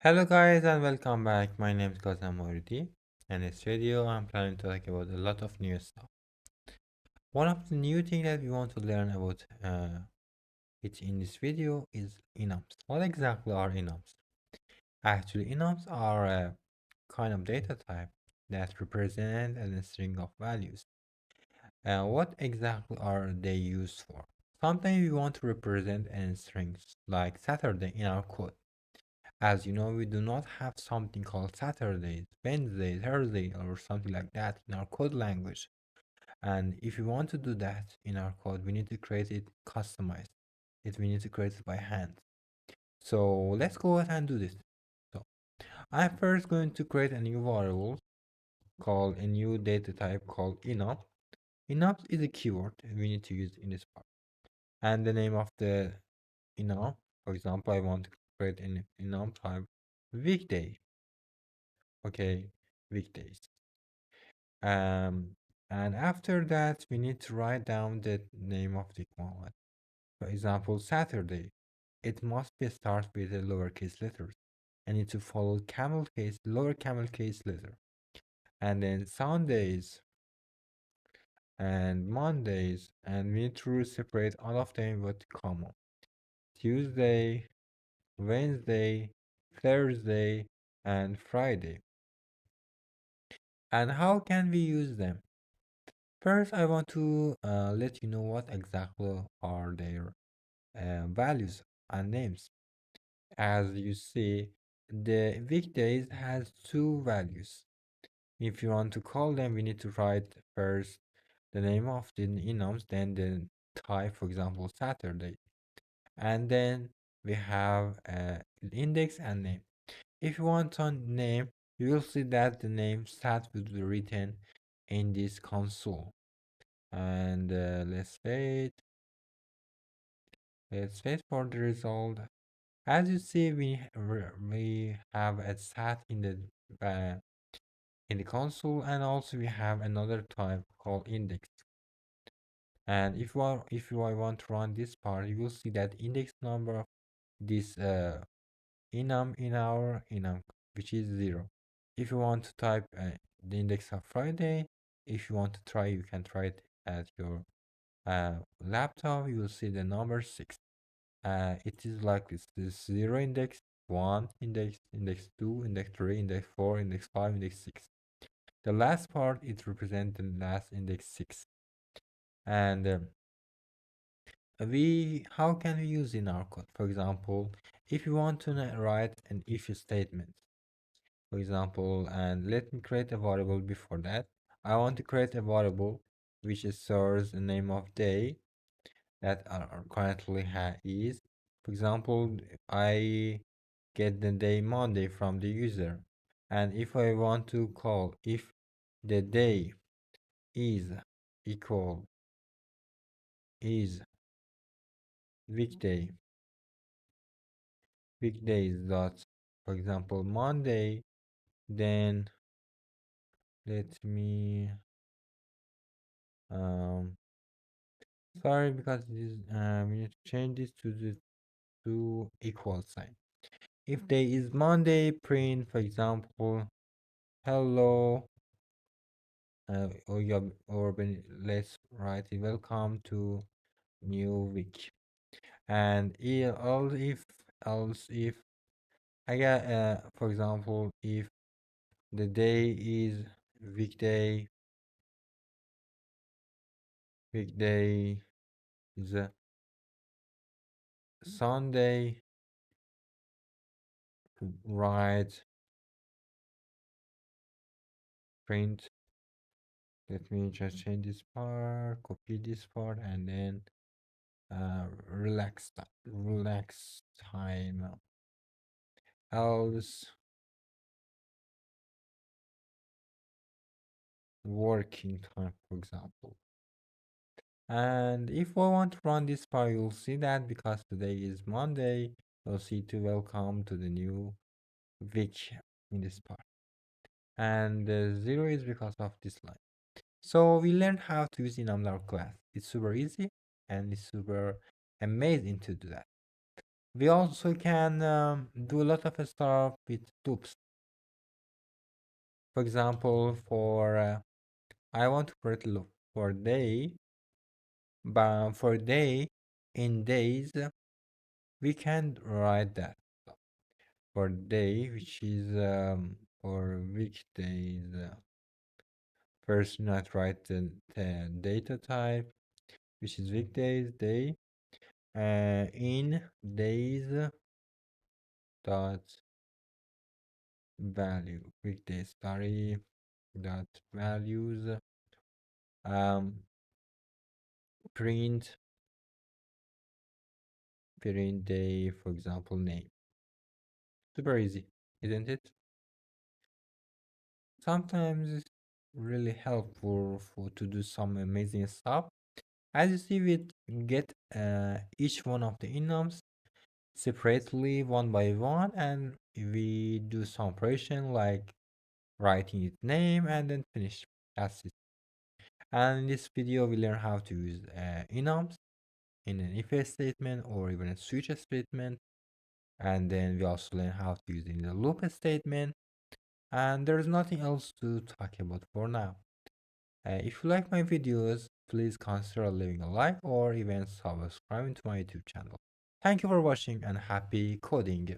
Hello guys and welcome back. My name is Gazam Moridi. In this video, I'm planning to talk about a lot of new stuff. One of the new things that we want to learn about it in this video is enums. What exactly are enums? Actually, enums are a kind of data type that represent a string of values. What exactly are they used for? Sometimes we want to represent a strings like Saturday in our code. As you know, we do not have something called Saturdays, Wednesday, Thursday, or something like that in our code language. And if we want to do that in our code, we need to create it customized. We need to create it by hand. So let's go ahead and do this. So I'm first going to create a new variable called a new data type called enum. Enum is a keyword we need to use in this part. And the name of the enum, for example, I want to create an enum type weekday. Okay, weekdays. Um, and after that, we need to write down the name of the command. For example, Saturday. It must be start with a lowercase letters. I need to follow camel case, lower camel case letter. And then Sundays and Mondays, and we need to separate all of them with comma. Tuesday, Wednesday, Thursday, and Friday. And how can we use them? First, I want to let you know what exactly are their values and names. As you see, the weekdays has two values. If you want to call them, we need to write first the name of the enums, then the type, for example, Saturday, and then we have index and name. If you want a name, you will see that the name stat will be written in this console. And let's wait for the result. As you see, we have a stat uh, in the console, and also we have another type called index. And if you want to run this part, you will see that index number of this enum in our enum, which is 0. If you want to type the index of Friday, if you want to try, you can try it at your laptop. You will see the number 6. It is like this 0 index, 1 index, index 2, index 3, index 4, index 5, index 6. The last part, it represents the last index 6. And how can we use in our code? For example, if you want to write an if statement, for example, and let me create a variable before that. I want to create a variable which stores the name of day that are currently is. For example, I get the day Monday from the user. And if I want to call if the day is equal is weekday, weekdays dot, for example, Monday, then let me um sorry, because this we need to change this to the to equal sign. If day is Monday, print, for example, hello, let's write it, welcome to new week. And else if I got for example, if the day is weekday, weekday is a Sunday, write print. Let me just change this part, copy this part, and then relax time, else working time, for example. And if I want to run this part, you'll see that because today is Monday, you'll see to welcome to the new week in this part. And 0 is because of this line. So we learned how to use enum in our class. It's super easy and it's super amazing to do that. We also can do a lot of stuff with loops. For example, for I want to create a loop for day, but for day in days, we can write that for day, which is for weekdays. First, not write the data type, which is weekdays day, in days dot value weekdays sorry dot values um print print day, for example, name. Super easy, isn't it? Sometimes it's really helpful for to do some amazing stuff. As you see, we get each one of the enums separately one by one, and we do some operation like writing its name and then finish. That's it. And in this video we learn how to use enums in an if statement or even a switch statement, and then we also learn how to use it in a loop statement, and there's nothing else to talk about for now. If you like my videos, please consider leaving a like or even subscribing to my YouTube channel. Thank you for watching and happy coding.